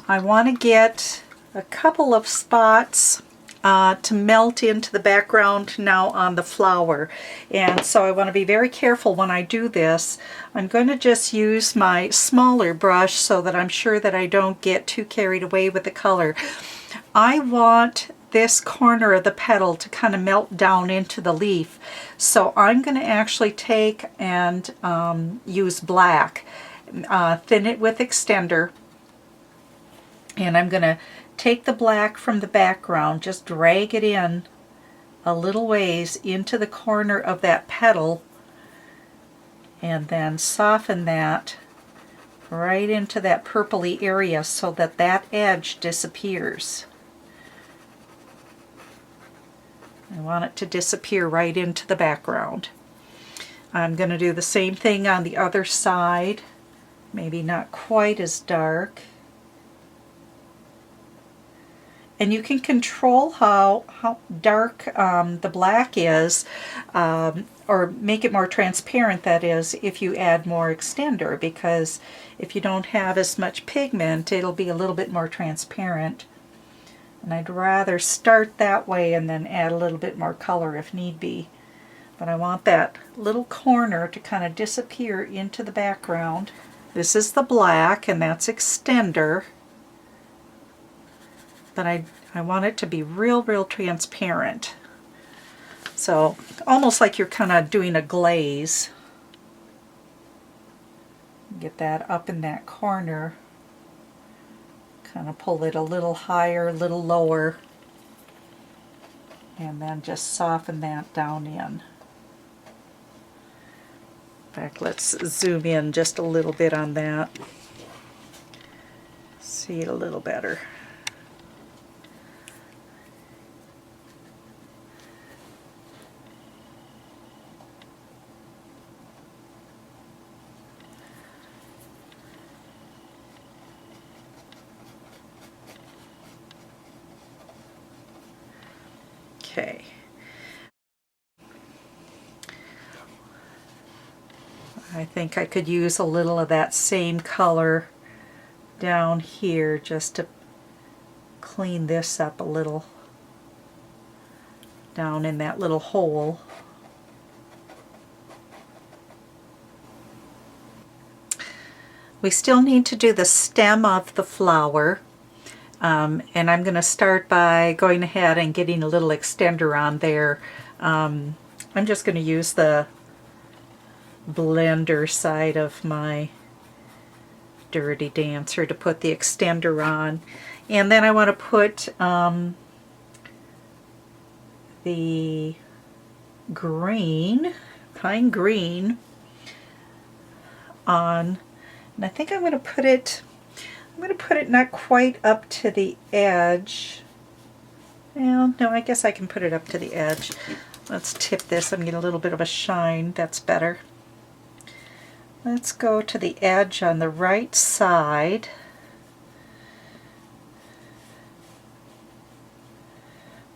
I want to get a couple of spots to melt into the background now on the flower. And so I want to be very careful when I do this. I'm going to just use my smaller brush so that I'm sure that I don't get too carried away with the color. I want this corner of the petal to kind of melt down into the leaf. So I'm going to actually take and use black, thin it with extender, and I'm going to take the black from the background, just drag it in a little ways into the corner of that petal, and then soften that right into that purpley area so that that edge disappears. I want it to disappear right into the background. I'm going to do the same thing on the other side, maybe not quite as dark. And you can control how dark the black is, or make it more transparent, that is, if you add more extender, because if you don't have as much pigment, it'll be a little bit more transparent. And I'd rather start that way and then add a little bit more color if need be. But I want that little corner to kind of disappear into the background. This is the black, and that's extender. But I want it to be real transparent. So almost like you're kind of doing a glaze. Get that up in that corner. Kind of pull it a little higher, a little lower. And then just soften that down in. In fact, let's zoom in just a little bit on that. See it a little better. Okay. I think I could use a little of that same color down here just to clean this up a little down in that little hole. We still need to do the stem of the flower. And I'm going to start by going ahead and getting a little extender on there. I'm just going to use the blender side of my Dirty Dancer to put the extender on. And then I want to put the green, pine green, on. And I think I'm going to put it not quite up to the edge. Well, no, I guess I can put it up to the edge. Let's tip this and get a little bit of a shine. That's better. Let's go to the edge on the right side.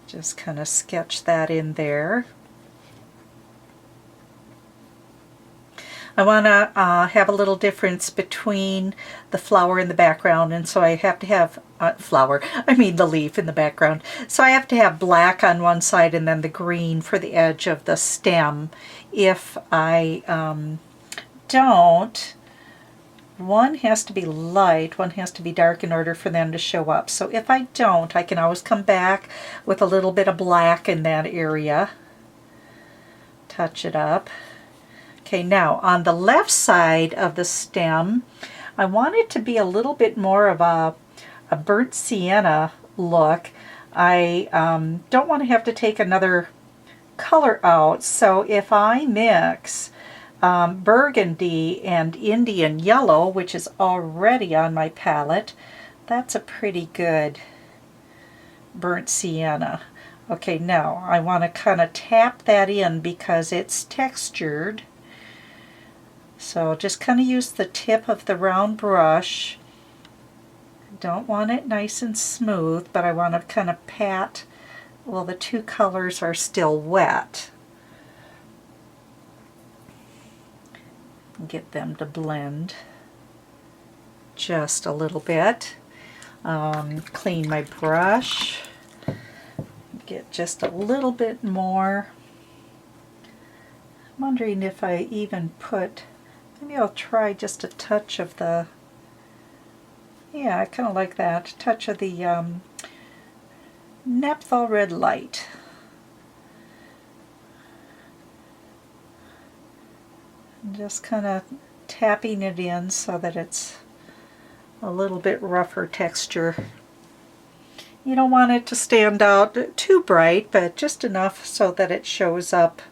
Just kind of sketch that in there. I want to have a little difference between the flower in the background, and so I have to have the leaf in the background. So I have to have black on one side and then the green for the edge of the stem. If I don't, one has to be light, one has to be dark in order for them to show up. So if I don't, I can always come back with a little bit of black in that area. Touch it up. Okay, now on the left side of the stem, I want it to be a little bit more of a burnt sienna look. I don't want to have to take another color out, so if I mix burgundy and Indian yellow, which is already on my palette, that's a pretty good burnt sienna. Okay, now I want to kind of tap that in because it's textured. So just kind of use the tip of the round brush. Don't want it nice and smooth, but I want to kind of pat while the two colors are still wet. Get them to blend just a little bit. Clean my brush. Get just a little bit more. I'm wondering if I even put, maybe I'll try just a touch of the, yeah, I kind of like that, touch of the Naphthol Red Light. Just kind of tapping it in so that it's a little bit rougher texture. You don't want it to stand out too bright, but just enough so that it shows up.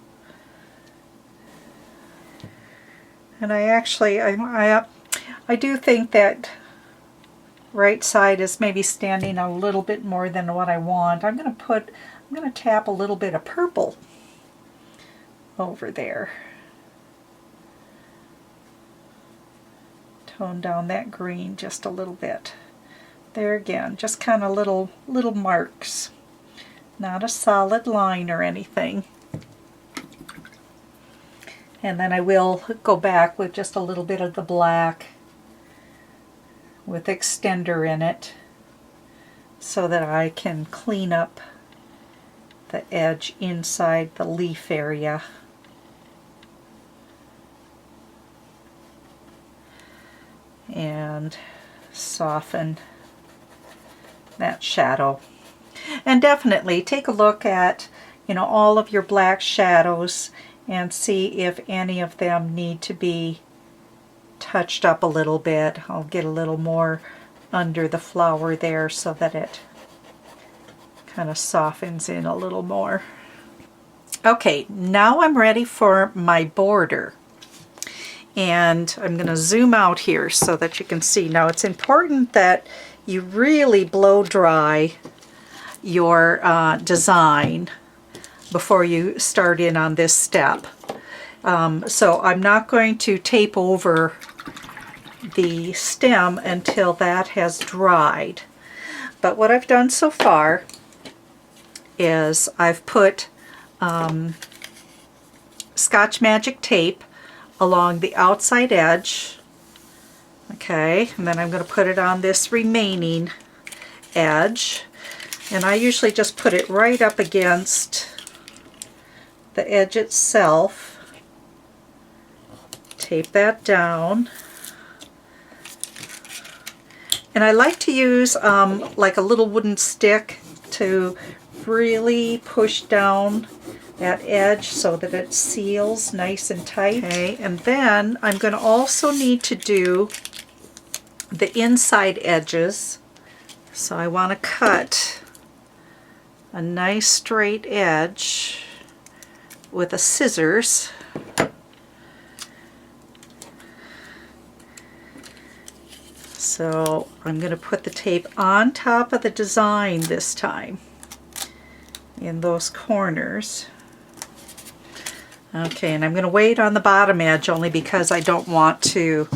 And I actually, I do think that right side is maybe standing a little bit more than what I want. I'm going to tap a little bit of purple over there. Tone down that green just a little bit. There again, just kind of little marks. Not a solid line or anything. And then I will go back with just a little bit of the black with extender in it so that I can clean up the edge inside the leaf area. And soften that shadow. And definitely take a look at, you know, all of your black shadows and see if any of them need to be touched up a little bit. I'll get a little more under the flower there so that it kind of softens in a little more. Okay, now I'm ready for my border. And I'm going to zoom out here so that you can see. Now it's important that you really blow dry your design before you start in on this step. So I'm not going to tape over the stem until that has dried. But what I've done so far is I've put Scotch Magic tape along the outside edge. Okay, and then I'm going to put it on this remaining edge. And I usually just put it right up against the edge itself. Tape that down. And I like to use like a little wooden stick to really push down that edge so that it seals nice and tight. Okay, and then I'm going to also need to do the inside edges. So I want to cut a nice straight edge with a scissors. So I'm going to put the tape on top of the design this time in those corners. Okay, and I'm going to wait on the bottom edge only because I don't want to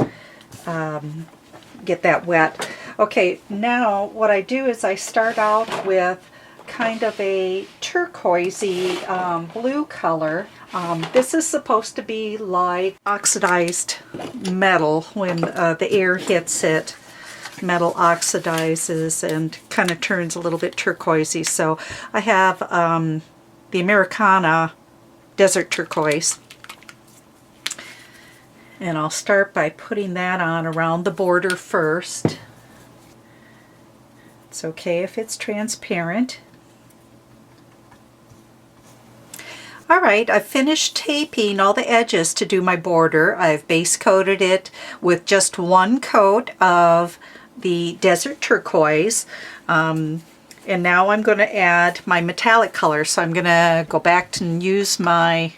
get that wet. Okay, now what I do is I start out with kind of a turquoisey blue color. This is supposed to be like oxidized metal. When the air hits it, metal oxidizes and kind of turns a little bit turquoisey. So I have the Americana Desert Turquoise. And I'll start by putting that on around the border first. It's okay if it's transparent. Alright, I've finished taping all the edges to do my border. I've base coated it with just one coat of the Desert Turquoise. And now I'm going to add my metallic color. So I'm going to go back and use my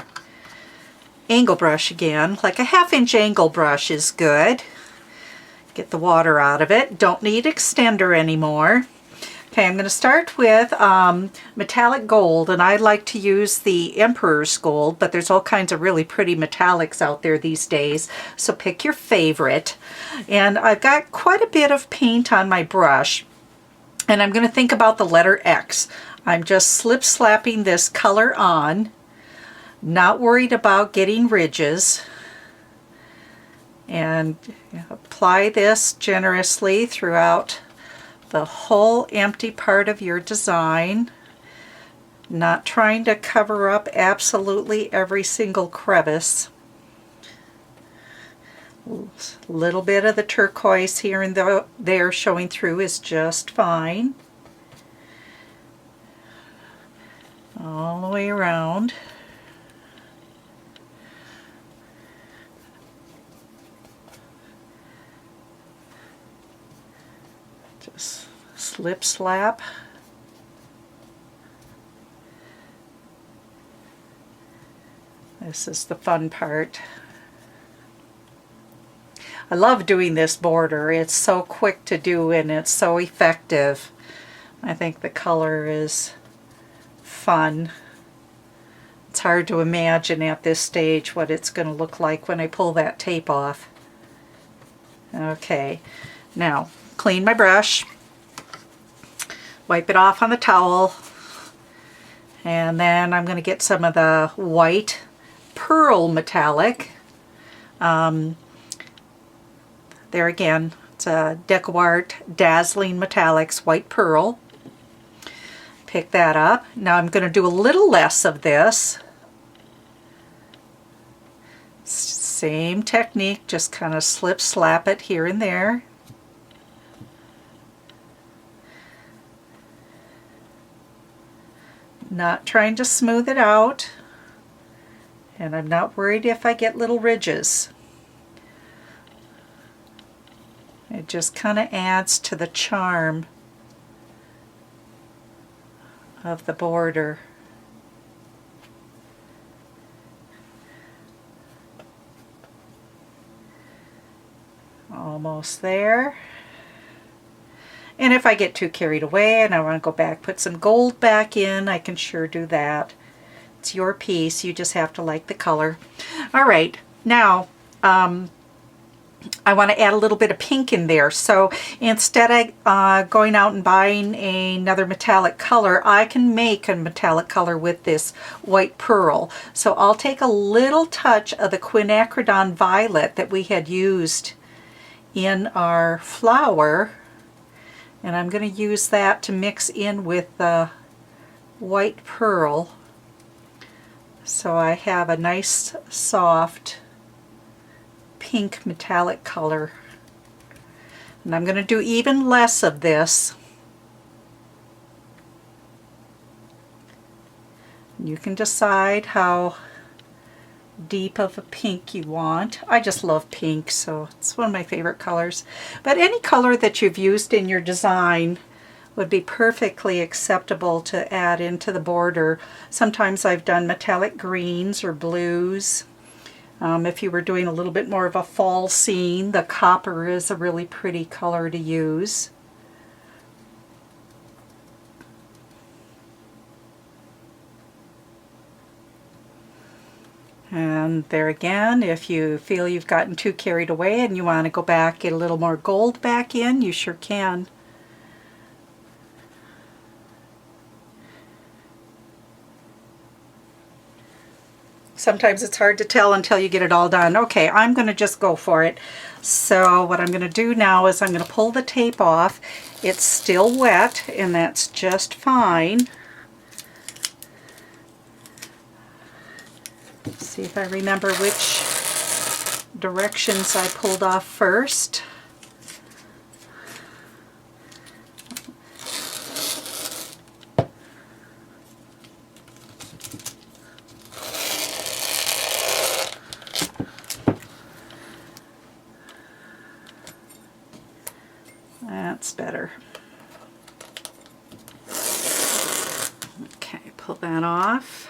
angle brush again. Like a 1/2 inch angle brush is good. Get the water out of it. Don't need extender anymore. Okay, I'm going to start with metallic gold, and I like to use the Emperor's Gold, but there's all kinds of really pretty metallics out there these days, so pick your favorite. And I've got quite a bit of paint on my brush, and I'm going to think about the letter X. I'm just slip slapping this color on, not worried about getting ridges, and apply this generously throughout the whole empty part of your design, not trying to cover up absolutely every single crevice. A little bit of the turquoise here and there showing through is just fine. All the way around. Just slip slap. This is the fun part. I love doing this border. It's so quick to do and it's so effective. I think the color is fun. It's hard to imagine at this stage what it's going to look like when I pull that tape off. Okay, now clean my brush, wipe it off on the towel, and then I'm going to get some of the white pearl metallic. There again, it's a DecoArt Dazzling Metallics White Pearl. Pick that up. Now I'm going to do a little less of this. Same technique, just kind of slip slap it here and there. Not trying to smooth it out, and I'm not worried if I get little ridges. It just kind of adds to the charm of the border. Almost there. And if I get too carried away and I want to go back, put some gold back in, I can sure do that. It's your piece, you just have to like the color. All right, now I want to add a little bit of pink in there. So instead of going out and buying another metallic color, I can make a metallic color with this white pearl. So I'll take a little touch of the quinacridone violet that we had used in our flower, and I'm going to use that to mix in with the white pearl. So I have a nice soft pink metallic color. And I'm going to do even less of this. You can decide how deep of a pink you want. I just love pink, so it's one of my favorite colors. But any color that you've used in your design would be perfectly acceptable to add into the border. Sometimes I've done metallic greens or blues. If you were doing a little bit more of a fall scene, the copper is a really pretty color to use. And there again, if you feel you've gotten too carried away and you want to go back, get a little more gold back in, you sure can. Sometimes it's hard to tell until you get it all done. Okay, I'm going to just go for it. So what I'm going to do now is I'm going to pull the tape off. It's still wet, and that's just fine. Let's see if I remember which directions I pulled off first. That's better. Okay, pull that off.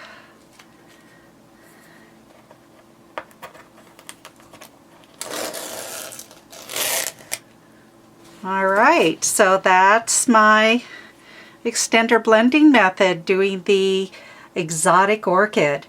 All right, so that's my extender blending method doing the exotic orchid.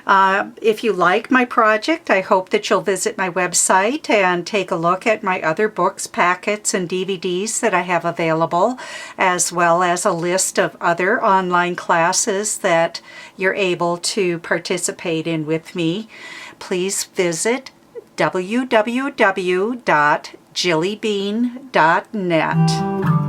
If you like my project, I hope that you'll visit my website and take a look at my other books, packets, and DVDs that I have available, as well as a list of other online classes that you're able to participate in with me. Please visit www.jillybean.net.